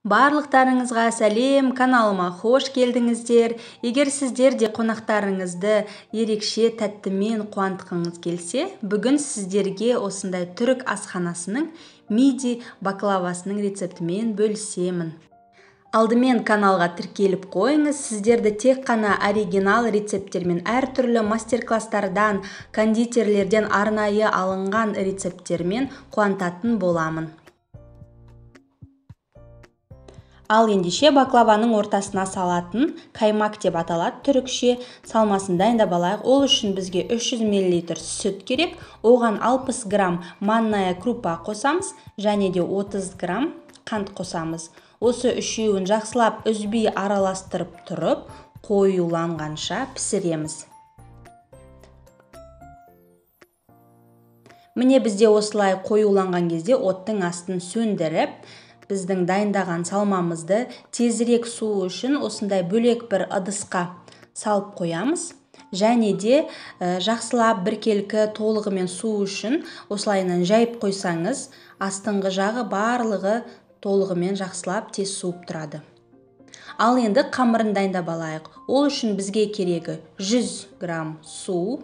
Барлықтарыңызға сәлем, каналыма қош келдіңіздер. Егер сіздер де қонақтарыңызды ерекше тәттімен қуантқыңыз келсе, бүгін сіздерге осындай түрік асханасының миди баклавасының рецептімен бөлісемін. Алдымен каналға тіркеліп қойыңыз, сіздерді тек қана оригинал рецепттермен, әртүрлі мастер-класстардан, кондитерлерден арнайы алынған рецепттермен қуантатын боламын. Ал ендеше баклаваның ортасына салатын каймак деп аталады түрікше, салмасын дайындап алайық. Ол үшін бізге 300 мл сүт керек, оған 60 грамм манная крупа қосамыз, және де 30 грамм қант қосамыз. Осы үшеуін жақсылап үзбей араластырып тұрып, қоюланғанша пісіреміз. Міне бізде осылай қоюланған кезде оттың астын сөндіріп, біздің дайындаған салмамызды тезірек суы үшін осындай бөлек бір ыдысқа салып қоямыз. Және де жақсылап біркелкі толығымен су үшін осылайынан жайып қойсаңыз, астыңғы жағы барлығы толығымен жақсылап тез суып тұрады. Ал енді қамырын дайындап алайық. Ол үшін бізге керегі 100 грамм су,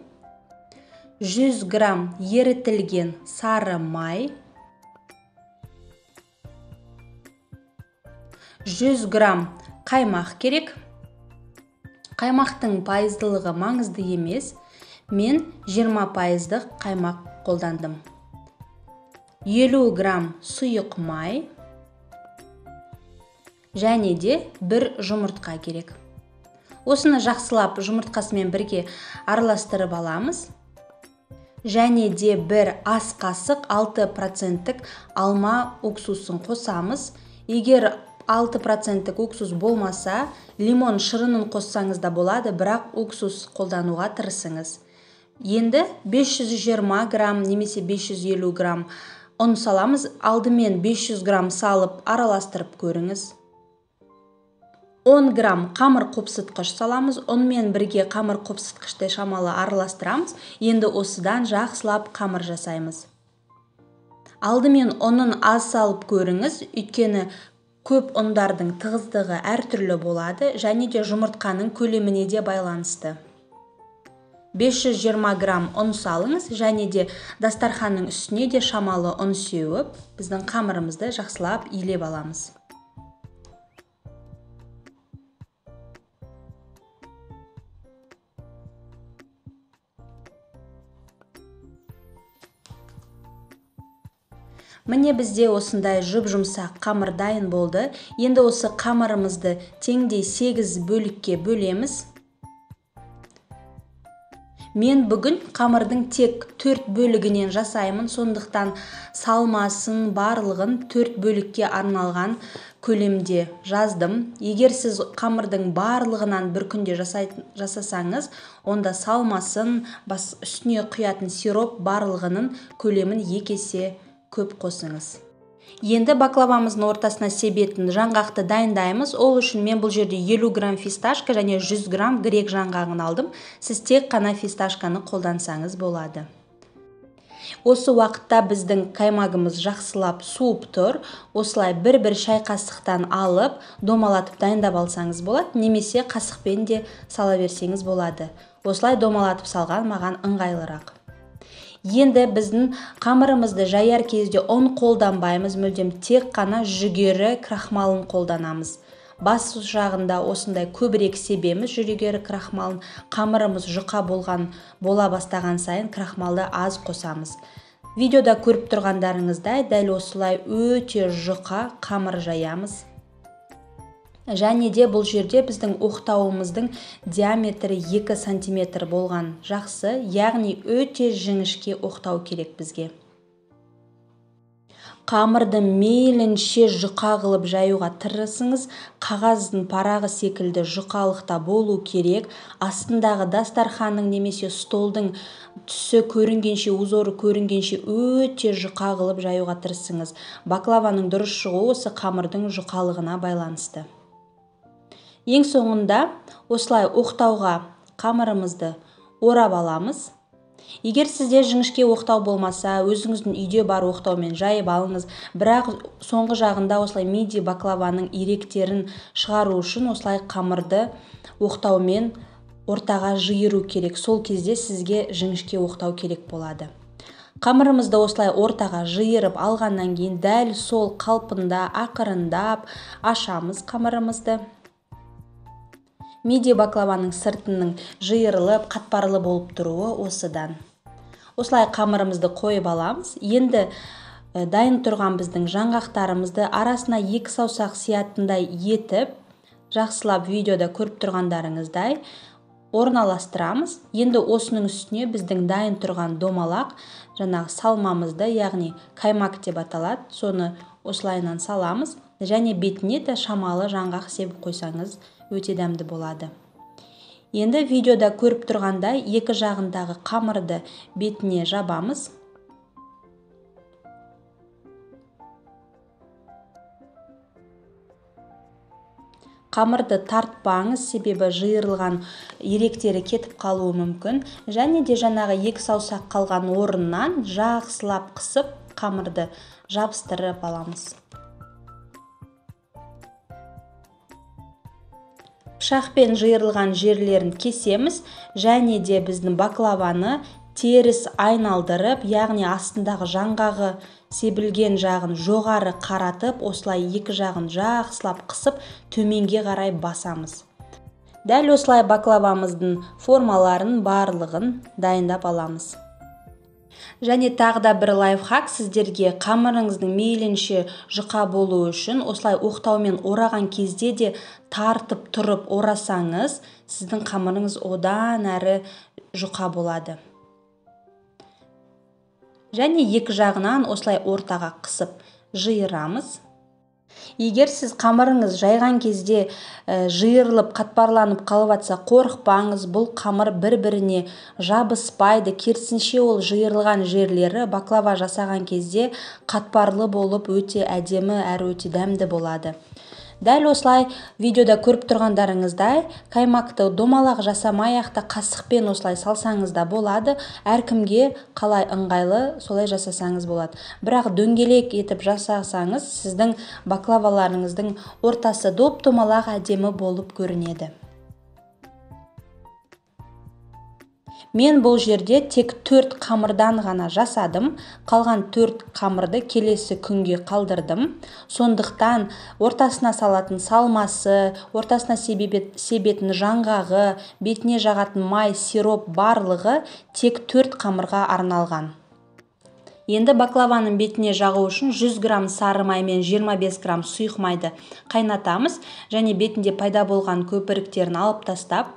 100 грамм ерітілген сары май, 100 грамм қаймақ керек. Қаймақтың пайыздылығы маңызды емес, мен 20% қаймақ қолдандым. 50 грамм сұйық май және де бір жұмыртқа керек. Осыны жақсылап жұмыртқасымен бірге араластырып аламыз. Және де бір ас қасық 6% алма уксусын қосамыз. Егер 6% уксус болмаса, лимон шырынын қоссаңыз да болады, бірақ уксус қолдануға тырысыңыз. Енді 520 грамм немесе 550 грамм ұн саламыз. Алдымен 500 грамм салып араластырып көріңіз. 10 грамм қамыр қопсытқыш саламыз. Ұнмен бірге қамыр қопсытқышты шамалы араластырамыз. Енді осыдан жақсылап қамыр жасаймыз. Алдымен ұнын аз салып көріңіз, өйткені көп ұндардың тығыздығы әртүрлі болады, және де жұмыртқаның көлеміне де байланысты. 520 грамм ұн салыңыз, және де дастарханның үстіне де шамалы ұн сеуіп, біздің қамырымызды жақсылап илеп аламыз. Міне бізде осындай жұп-жұмсақ қамыр дайын болды. Енді осы қамырымызды теңдей 8 бөлікке бөлеміз. Мен бүгін қамырдың тек 4 бөлігінен жасаймын, сондықтан салмасын барлығын 4 бөлікке арналған көлемде жаздым. Егер сіз қамырдың барлығынан бір күнде жасасаңыз, онда салмасын, үстіне құятын сироп барлығының көлемін 2 есе көп қосыңыз. Енді баклавамыздың ортасына себетін жаңғақты дайындаймыз. Ол үшін мен бұл жерде 50 грамм фисташка және 100 грамм грек жаңғағын алдым. Сіз тек қана фисташканы қолдансаңыз болады. Осы уақытта біздің қаймағымыз жақсылап суып тұр. Осылай бір-бір шай қасықтан алып, домалатып дайындап алсаңыз болады, немесе қасықпен де сала берсеңіз болады. Осылай домалатып салған маған ыңғайлырақ. Енді біздің қамырымызды жаяр кезде ұн қолданбаймыз, мүлдем тек қана жүгері крахмалын қолданамыз. Бас жағында осындай көбірек себеміз жүгері крахмалын. Қамырымыз жұқа бола бастаған сайын крахмалды аз қосамыз. Видеода көріп тұрғандарыңыздай дәл осылай өте жұқа қамыр жаямыз. Және де бұл жерде біздің оқтауымыздың диаметрі 2 см болған жақсы, яғни өте жіңішке оқтау керек бізге. Қамырды мейлінше жұқа қылып жаюға тырысыңыз. Қағаздың парағы секілді жұқалықта болу керек. Астындағы дастарханның немесе столдың түсі көрінгенше, узоры көрінгенше өте жұқа қылып жаюға тырысыңыз. Баклаваның дұрыс шығуы осы қамырдың жұқалығына байланысты. Ең соңында осылай оқтауға қамырымызды орап аламыз. Егер сізде жіңішке оқтау болмаса, өзіңіздің үйде бар оқтаумен жайып алыңыз, бірақ соңғы жағында осылай миди баклаваның иректерін шығару үшін осылай қамырды оқтаумен ортаға жиыру керек. Сол кезде сізге жіңішке оқтау керек болады. Қамырымызды осылай ортаға жиырып алғаннан кейін дәл сол қалпында ақырындап ашамыз қамырымызды. Миди баклаваның сыртының жиырылып, қатпарлы болып тұруы осыдан. Осылай қамырымызды қойып аламыз. Енді дайын тұрған біздің жаңғақтарымызды арасына 2 саусақ сиятындай етіп, жақсылап видеода көріп тұрғандарыңыздай орналастырамыз. Енді осының үстіне біздің дайын тұрған домалақ, жаңағы салмамызды, яғни қаймақ деп аталады, соны осылайынан саламыз. Және бетіне де шамалы жаңғақ себіп қойсаңыз өте дәмді болады. Енді видеода көріп тұрғандай екі жағындағы қамырды бетіне жабамыз. Қамырды тартпаңыз, себебі жиырылған иректері кетіп қалуы мүмкін. Және де жаңағы 2 саусақ қалған орыннан жақсылап қысып қамырды жабыстырып аламыз. Пышақпен жиырылған жерлерін кесеміз, және де біздің баклаваны теріс айналдырып, яғни астындағы жаңғағы себілген жағын жоғары қаратып, осылай екі жағын жақсылап қысып, төменге қарай басамыз. Дәл осылай баклавамыздың формаларын барлығын дайындап аламыз. Және тағы да бір лайфхак, сіздерге қамырыңыздың мейлінше жұқа болу үшін осылай оқтаумен ораған кезде де тартып тұрып орасаңыз, сіздің қамырыңыз одан әрі жұқа болады. Және екі жағынан осылай ортаға қысып жиырамыз. Егер сіз қамырыңыз жайған кезде жиырылып, қатпарланып қалып жатса, қорықпаңыз, бұл қамыр бір-біріне жабыспайды. Керісінше ол жиырылған жерлері баклава жасаған кезде қатпарлы болып, өте әдемі әрі өте дәмді болады. Дәл осылай видеода көріп тұрғандарыңыздай, қаймақты домалақ жасамай-ақ қасықпен осылай салсаңыз да болады. Әркімге қалай ыңғайлы, солай жасасаңыз болады. Бірақ дөңгелек етіп жасасаңыз, сіздің баклаваларыңыздың ортасы доп-домалақ әдемі болып көрінеді. Мен бұл жерде тек 4 қамырдан ғана жасадым. Қалған 4 қамырды келесі күнге қалдырдым. Сондықтан ортасына салатын салмасы, ортасына себетін жаңғағы, бетіне жағатын май, сироп барлығы тек 4 қамырға арналған. Енді баклаваның бетіне жағу үшін 100 грамм сары май мен 25 грамм сұйық майды қайнатамыз. Және бетінде пайда болған көпіріктерін алып тастап,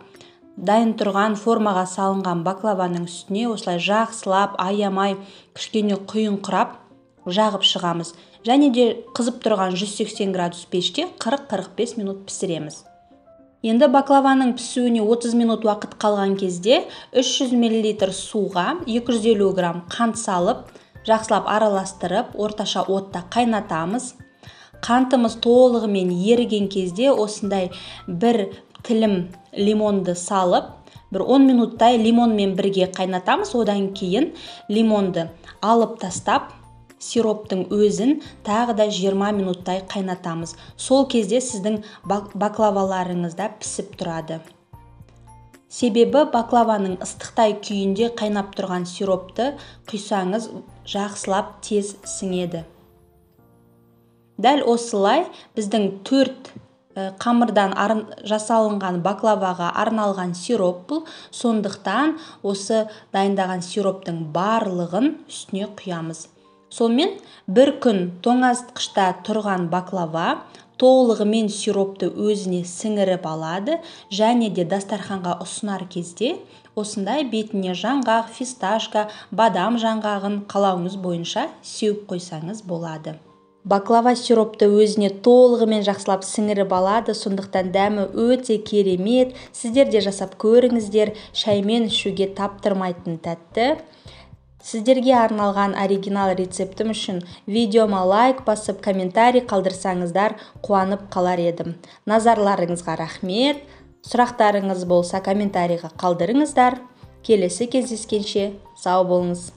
дайын тұрған формаға салынған баклаваның үстіне осылай жақсылап, аямай, кішкене құйыңқырап жағып шығамыз. Және де қызып тұрған 180 градус пеште 40-45 минут пісіреміз. Енді баклаваның пісуіне 30 минут уақыт қалған кезде 300 мл суға 250 грамм қант салып, жақсылап араластырып, орташа отта қайнатамыз. Қантымыз толығымен еріген кезде осындай бір тілім лимонды салып, бір 10 минуттай лимонмен бірге қайнатамыз. Одан кейін лимонды алып тастап, сироптың өзін тағы да 20 минуттай қайнатамыз. Сол кезде сіздің баклаваларыңызда пісіп тұрады. Себебі баклаваның ыстықтай күйінде қайнап тұрған сиропты құйсаңыз жақсылап тез сіңеді. Дәл осылай біздің 4 қамырдан жасалынған баклаваға арналған сироп бұл. Сондықтан осы дайындаған сироптың барлығын үстіне құямыз. Сонымен бір күн тоңазытқышта тұрған баклава толығымен сиропты өзіне сіңіріп алады. Және де дастарханға ұсынар кезде осындай бетіне жаңғақ, фисташка, бадам жаңғағын қалауыңыз бойынша сеуіп қойсаңыз болады. Баклава сиропты өзіне толығымен жақсылап сіңіріп алады, сондықтан дәмі өте керемет. Сіздер де жасап көріңіздер, шаймен ішуге таптырмайтын тәтті. Сіздерге арналған оригинал рецептім үшін видеома лайк басып, комментарий қалдырсаңыздар қуанып қалар едім. Назарларыңызға рахмет. Сұрақтарыңыз болса комментарийға қалдырыңыздар. келесі кездескенше сау болыңыз.